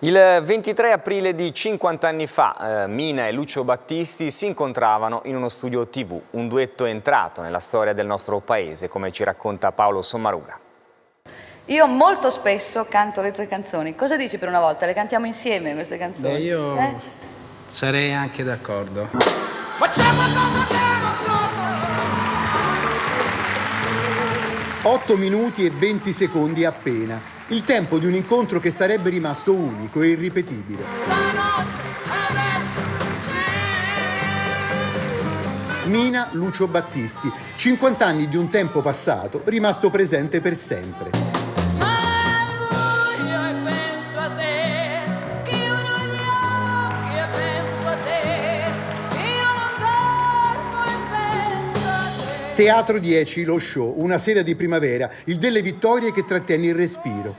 Il 23 aprile di 50 anni fa, Mina e Lucio Battisti si incontravano in uno studio TV, un duetto entrato nella storia del nostro paese, come ci racconta Paolo Sommaruga. Io molto spesso canto le tue canzoni. Cosa dici per una volta? Le cantiamo insieme queste canzoni? Io sarei anche d'accordo. 8 minuti e 20 secondi appena, il tempo di un incontro che sarebbe rimasto unico e irripetibile. Mina, Lucio Battisti, 50 anni di un tempo passato rimasto presente per sempre. Teatro 10, lo show, una sera di primavera, il delle vittorie che trattenne il respiro.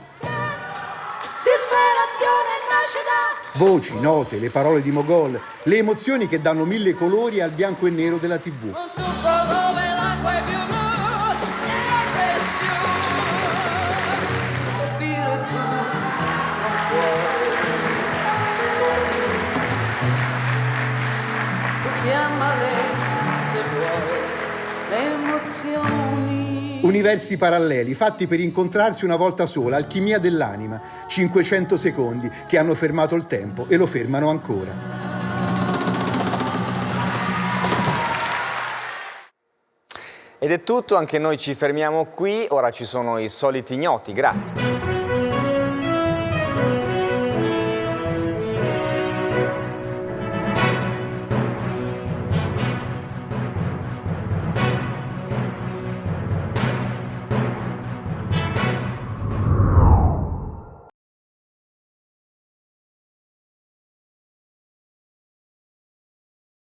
Voci, note, le parole di Mogol, le emozioni che danno 1000 colori al bianco e nero della TV. Universi paralleli, fatti per incontrarsi una volta sola, alchimia dell'anima, 500 secondi che hanno fermato il tempo e lo fermano ancora. Ed è tutto, anche noi ci fermiamo qui, ora ci sono i soliti ignoti, grazie.